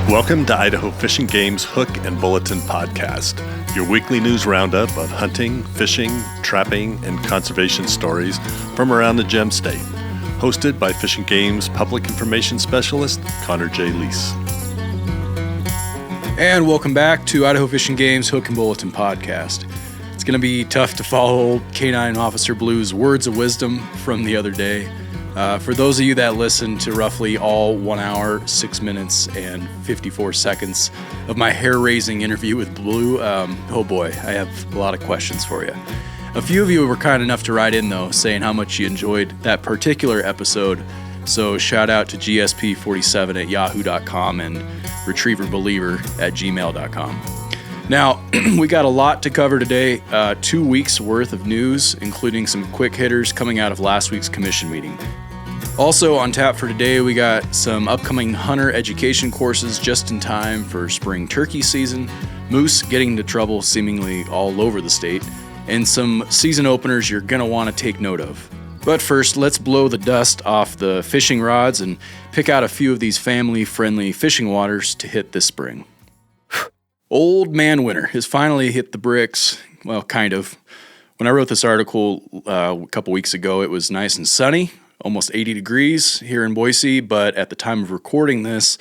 Welcome to Idaho Fish and Game's Hook and Bulletin podcast, your weekly news roundup of hunting, fishing, trapping, and conservation stories from around the Gem State. Hosted by Fish and Game's Public Information Specialist, Connor J. Lease. And welcome back to Idaho Fish and Game's Hook and Bulletin podcast. It's going to be tough to follow Canine Officer Blue's words of wisdom from the other day. For those of you that listened to roughly all 1 hour, 6 minutes, and 54 seconds of my hair-raising interview with Blue, oh boy, I have a lot of questions for you. A few of you were kind enough to write in, though, saying how much you enjoyed that particular episode. So shout out to GSP47 at yahoo.com and retrieverbeliever at gmail.com. Now, we got a lot to cover today, 2 weeks worth of news, including some quick hitters coming out of last week's commission meeting. Also on tap for today, we got some upcoming hunter education courses just in time for spring turkey season, moose getting into trouble seemingly all over the state, and some season openers you're going to want to take note of. But first, let's blow the dust off the fishing rods and pick out a few of these family-friendly fishing waters to hit this spring. Old man winter has finally hit the bricks. Well, kind of. When I wrote this article a couple weeks ago, it was nice and sunny, almost 80 degrees here in Boise, but at the time of recording this,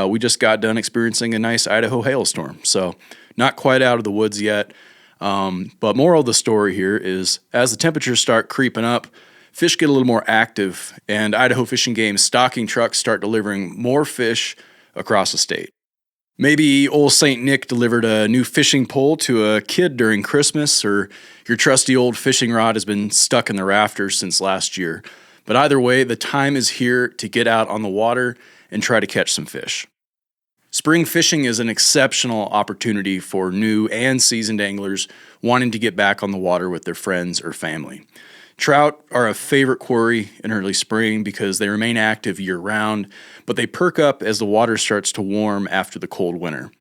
we just got done experiencing a nice Idaho hailstorm. So not quite out of the woods yet. But moral of the story here is as the temperatures start creeping up, fish get a little more active, and Idaho Fish and Game stocking trucks start delivering more fish across the state. Maybe old St. Nick delivered a new fishing pole to a kid during Christmas, or your trusty old fishing rod has been stuck in the rafters since last year. But either way, the time is here to get out on the water and try to catch some fish. Spring fishing is an exceptional opportunity for new and seasoned anglers wanting to get back on the water with their friends or family. Trout are a favorite quarry in early spring because they remain active year-round, but they perk up as the water starts to warm after the cold winter.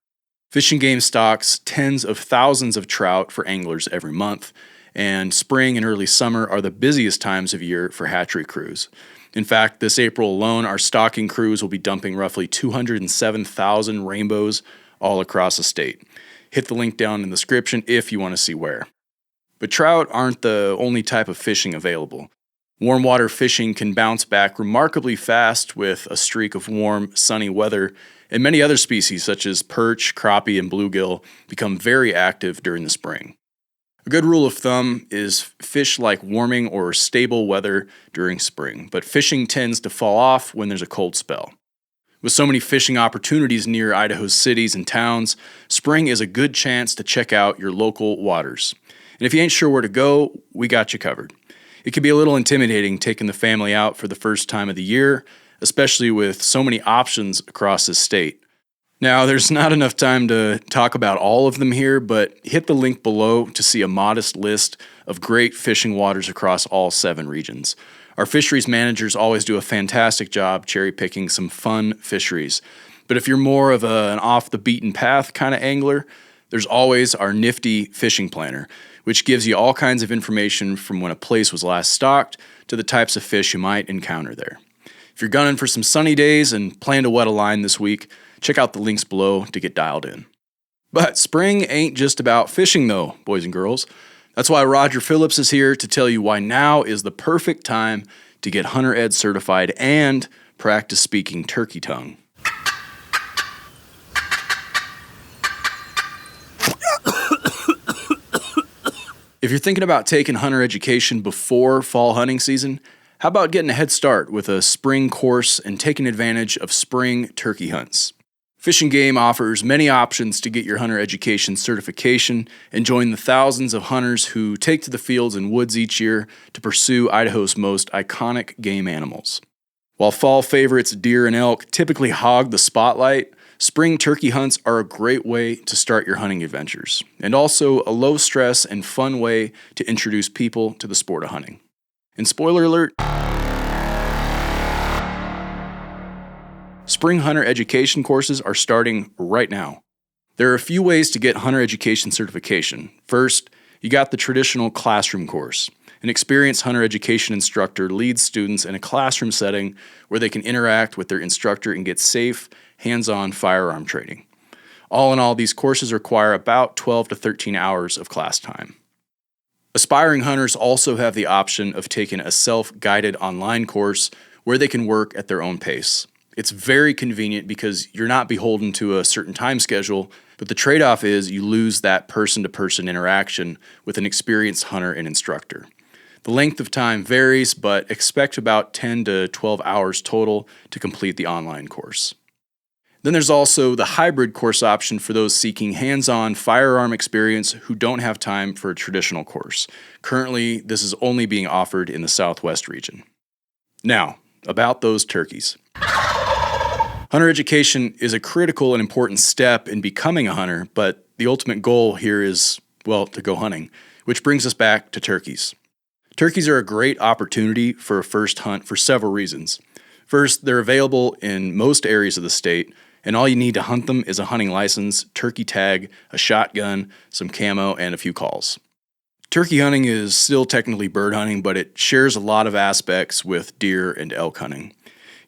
Fish and Game stocks tens of thousands of trout for anglers every month, and spring and early summer are the busiest times of year for hatchery crews. In fact, this April alone, our stocking crews will be dumping roughly 207,000 rainbows all across the state. Hit the link down in the description if you want to see where. But trout aren't the only type of fishing available. Warm water fishing can bounce back remarkably fast with a streak of warm, sunny weather, and many other species such as perch, crappie, and bluegill become very active during the spring. A good rule of thumb is fish like warming or stable weather during spring, but fishing tends to fall off when there's a cold spell. With so many fishing opportunities near Idaho's cities and towns, spring is a good chance to check out your local waters. And if you ain't sure where to go, we got you covered. It can be a little intimidating taking the family out for the first time of the year, especially with so many options across the state. Now, there's not enough time to talk about all of them here, but hit the link below to see a modest list of great fishing waters across all 7 regions. Our fisheries managers always do a fantastic job cherry-picking some fun fisheries. But if you're more of an off-the-beaten-path kind of angler, there's always our nifty fishing planner, which gives you all kinds of information from when a place was last stocked to the types of fish you might encounter there. If you're gunning for some sunny days and plan to wet a line this week, check out the links below to get dialed in. But spring ain't just about fishing though, boys and girls. That's why Roger Phillips is here to tell you why now is the perfect time to get Hunter Ed certified and practice speaking turkey tongue. If you're thinking about taking hunter education before fall hunting season, how about getting a head start with a spring course and taking advantage of spring turkey hunts? Fish and Game offers many options to get your hunter education certification and join the thousands of hunters who take to the fields and woods each year to pursue Idaho's most iconic game animals. While fall favorites deer and elk typically hog the spotlight, spring turkey hunts are a great way to start your hunting adventures, and also a low-stress and fun way to introduce people to the sport of hunting. And spoiler alert, spring hunter education courses are starting right now. There are a few ways to get hunter education certification. First, you got the traditional classroom course. An experienced hunter education instructor leads students in a classroom setting where they can interact with their instructor and get safe, hands-on firearm training. All in all, these courses require about 12 to 13 hours of class time. Aspiring hunters also have the option of taking a self-guided online course where they can work at their own pace. It's very convenient because you're not beholden to a certain time schedule, but the trade-off is you lose that person-to-person interaction with an experienced hunter and instructor. The length of time varies, but expect about 10 to 12 hours total to complete the online course. Then there's also the hybrid course option for those seeking hands-on firearm experience who don't have time for a traditional course. Currently, this is only being offered in the Southwest region. Now, about those turkeys. Hunter education is a critical and important step in becoming a hunter, but the ultimate goal here is, well, to go hunting, which brings us back to turkeys. Turkeys are a great opportunity for a first hunt for several reasons. First, they're available in most areas of the state, and all you need to hunt them is a hunting license, turkey tag, a shotgun, some camo, and a few calls. Turkey hunting is still technically bird hunting, but it shares a lot of aspects with deer and elk hunting.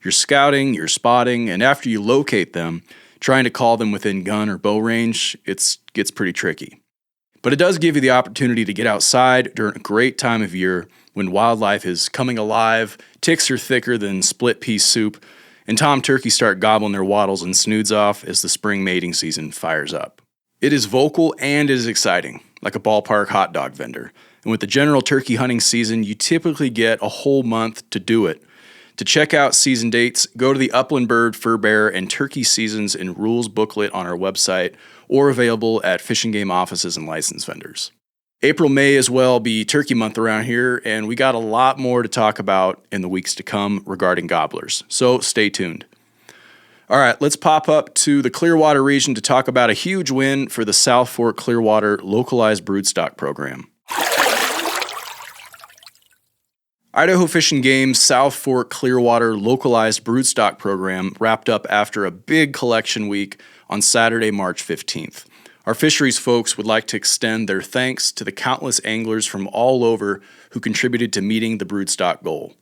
You're scouting, you're spotting, and after you locate them, trying to call them within gun or bow range, it gets pretty tricky. But it does give you the opportunity to get outside during a great time of year when wildlife is coming alive, ticks are thicker than split pea soup, and tom turkeys start gobbling their wattles and snoods off as the spring mating season fires up. It is vocal and it is exciting, like a ballpark hot dog vendor. And with the general turkey hunting season, you typically get a whole month to do it. To check out season dates, go to the Upland Bird, Fur Bear, and Turkey Seasons and Rules booklet on our website, or available at Fish and Game offices and license vendors. April may as well be turkey month around here, and we got a lot more to talk about in the weeks to come regarding gobblers, so stay tuned. All right, let's pop up to the Clearwater region to talk about a huge win for the Southfork Clearwater localized broodstock program. Idaho Fish and Game's Southfork Clearwater localized broodstock program wrapped up after a big collection week on Saturday, March 15th. Our fisheries folks would like to extend their thanks to the countless anglers from all over who contributed to meeting the broodstock goal.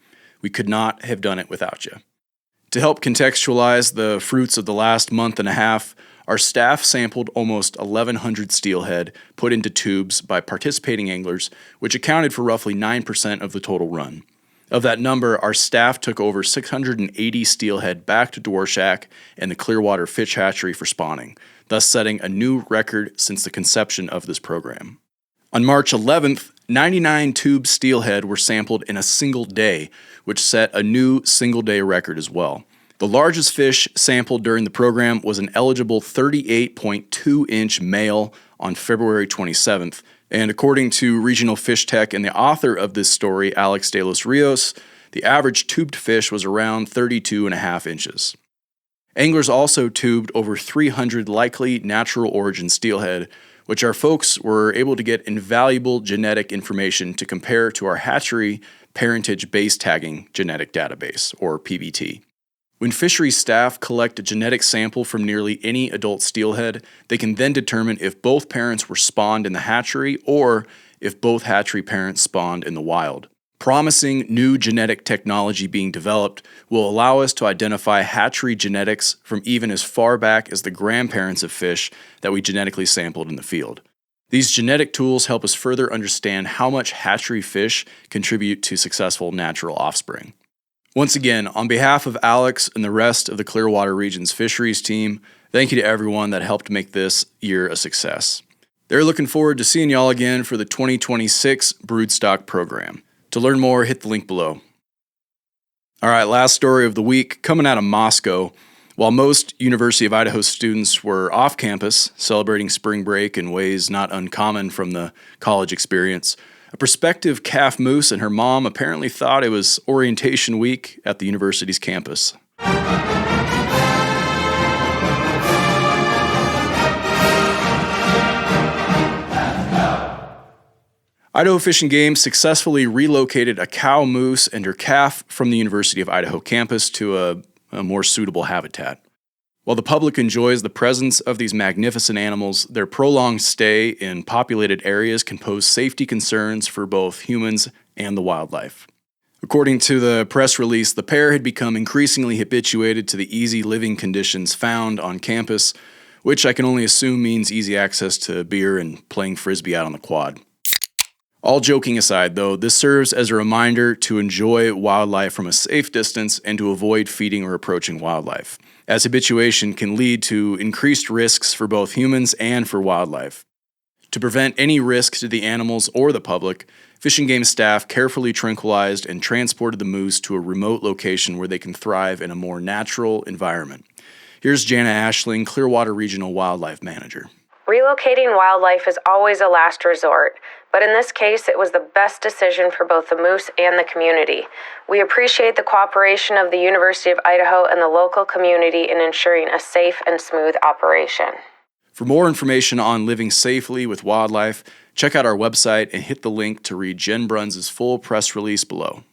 We could not have done it without you. To help contextualize the fruits of the last month and a half, our staff sampled almost 1,100 steelhead put into tubes by participating anglers, which accounted for roughly 9% of the total run. Of that number, our staff took over 680 steelhead back to Dworshak and the Clearwater Fish Hatchery for spawning, thus setting a new record since the conception of this program. On March 11th, 99 tube steelhead were sampled in a single day, which set a new single-day record as well. The largest fish sampled during the program was an eligible 38.2-inch male on February 27th, and according to Regional Fish Tech and the author of this story, Alex de los Rios, the average tubed fish was around 32.5 inches. Anglers also tubed over 300 likely natural origin steelhead, which our folks were able to get invaluable genetic information to compare to our hatchery parentage base tagging genetic database, or PBT. When fisheries staff collect a genetic sample from nearly any adult steelhead, they can then determine if both parents were spawned in the hatchery or if both hatchery parents spawned in the wild. Promising new genetic technology being developed will allow us to identify hatchery genetics from even as far back as the grandparents of fish that we genetically sampled in the field. These genetic tools help us further understand how much hatchery fish contribute to successful natural offspring. Once again, on behalf of Alex and the rest of the Clearwater Region's fisheries team, thank you to everyone that helped make this year a success. They're looking forward to seeing y'all again for the 2026 Broodstock program. To learn more, hit the link below. All right, last story of the week, coming out of Moscow. While most University of Idaho students were off campus, celebrating spring break in ways not uncommon from the college experience, a prospective calf moose and her mom apparently thought it was orientation week at the university's campus. Idaho Fish and Game successfully relocated a cow moose and her calf from the University of Idaho campus to a more suitable habitat. While the public enjoys the presence of these magnificent animals, their prolonged stay in populated areas can pose safety concerns for both humans and the wildlife. According to the press release, the pair had become increasingly habituated to the easy living conditions found on campus, which I can only assume means easy access to beer and playing frisbee out on the quad. All joking aside, though, this serves as a reminder to enjoy wildlife from a safe distance and to avoid feeding or approaching wildlife, as habituation can lead to increased risks for both humans and for wildlife. To prevent any risk to the animals or the public, Fish and Game staff carefully tranquilized and transported the moose to a remote location where they can thrive in a more natural environment. Here's Jana Ashling, Clearwater Regional Wildlife Manager. Relocating wildlife is always a last resort, but in this case, it was the best decision for both the moose and the community. We appreciate the cooperation of the University of Idaho and the local community in ensuring a safe and smooth operation. For more information on living safely with wildlife, check out our website and hit the link to read Jen Bruns' full press release below.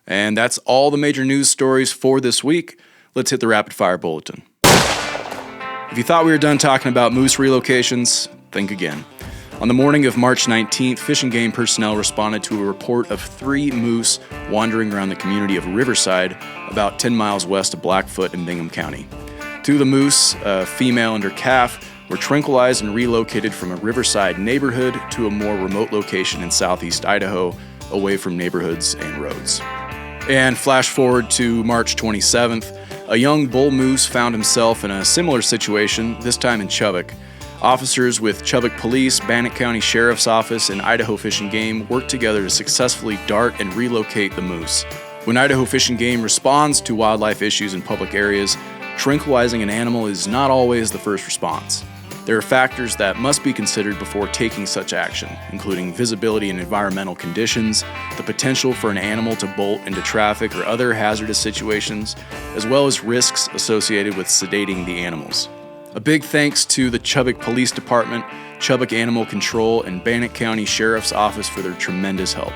And that's all the major news stories for this week. Let's hit the rapid fire bulletin. If you thought we were done talking about moose relocations, think again. On the morning of March 19th, Fish and Game personnel responded to a report of 3 moose wandering around the community of Riverside, about 10 miles west of Blackfoot in Bingham County. 2 of the moose, a female and her calf, were tranquilized and relocated from a Riverside neighborhood to a more remote location in southeast Idaho, away from neighborhoods and roads. And flash forward to March 27th, a young bull moose found himself in a similar situation, this time in Chubbuck. Officers with Chubbuck Police, Bannock County Sheriff's Office, and Idaho Fish and Game worked together to successfully dart and relocate the moose. When Idaho Fish and Game responds to wildlife issues in public areas, tranquilizing an animal is not always the first response. There are factors that must be considered before taking such action, including visibility and environmental conditions, the potential for an animal to bolt into traffic or other hazardous situations, as well as risks associated with sedating the animals. A big thanks to the Chubbuck Police Department, Chubbuck Animal Control, and Bannock County Sheriff's Office for their tremendous help.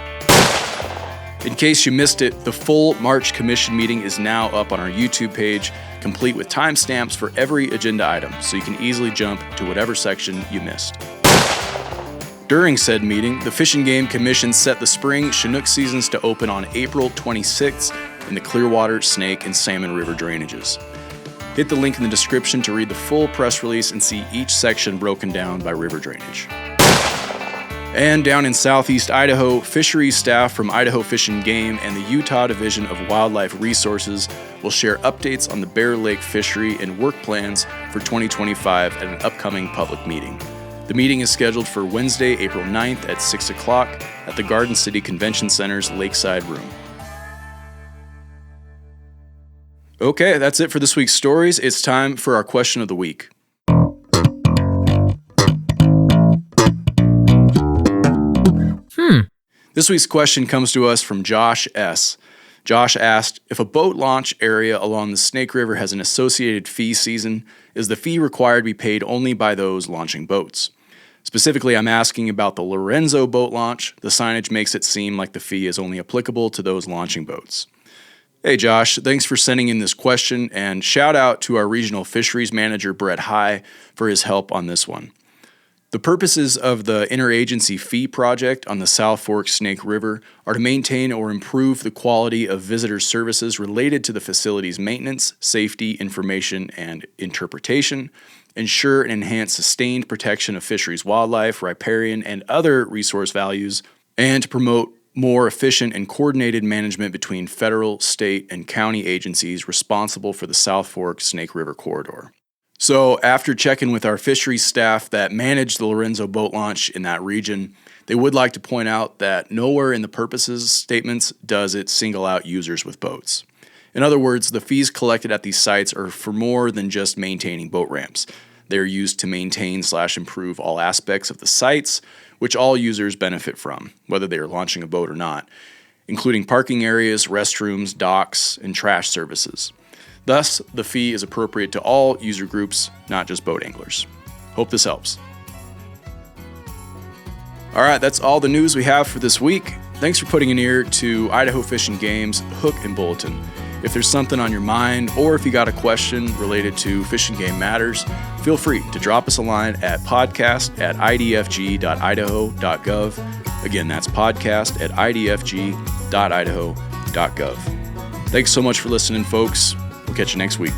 In case you missed it, the full March Commission meeting is now up on our YouTube page, complete with timestamps for every agenda item, so you can easily jump to whatever section you missed. During said meeting, the Fish and Game Commission set the spring Chinook seasons to open on April 26th in the Clearwater, Snake, and Salmon River drainages. Hit the link in the description to read the full press release and see each section broken down by river drainage. And down in southeast Idaho, fisheries staff from Idaho Fish and Game and the Utah Division of Wildlife Resources will share updates on the Bear Lake fishery and work plans for 2025 at an upcoming public meeting. The meeting is scheduled for Wednesday, April 9th at 6 o'clock at the Garden City Convention Center's Lakeside Room. Okay, that's it for this week's stories. It's time for our question of the week. This week's question comes to us from Josh S. Josh asked, if a boat launch area along the Snake River has an associated fee season, is the fee required to be paid only by those launching boats? Specifically, I'm asking about the Lorenzo boat launch. The signage makes it seem like the fee is only applicable to those launching boats. Hey Josh, thanks for sending in this question, and shout out to our regional fisheries manager, Brett High, for his help on this one. The purposes of the interagency fee project on the Southfork Snake River are to maintain or improve the quality of visitor services related to the facility's maintenance, safety, information, and interpretation, ensure and enhance sustained protection of fisheries wildlife, riparian, and other resource values, and to promote more efficient and coordinated management between federal, state, and county agencies responsible for the Southfork Snake River corridor. So after checking with our fisheries staff that manage the Lorenzo boat launch in that region, they would like to point out that nowhere in the purposes statements does it single out users with boats. In other words, the fees collected at these sites are for more than just maintaining boat ramps. They're used to maintain/improve all aspects of the sites, which all users benefit from, whether they are launching a boat or not, including parking areas, restrooms, docks, and trash services. Thus, the fee is appropriate to all user groups, not just boat anglers. Hope this helps. All right, that's all the news we have for this week. Thanks for putting an ear to Idaho Fish and Game's Hook and Bulletin. If there's something on your mind, or if you got a question related to Fish and Game matters, feel free to drop us a line at podcast@idfg.idaho.gov Again, that's podcast@idfg.idaho.gov. Thanks so much for listening, folks. We'll catch you next week.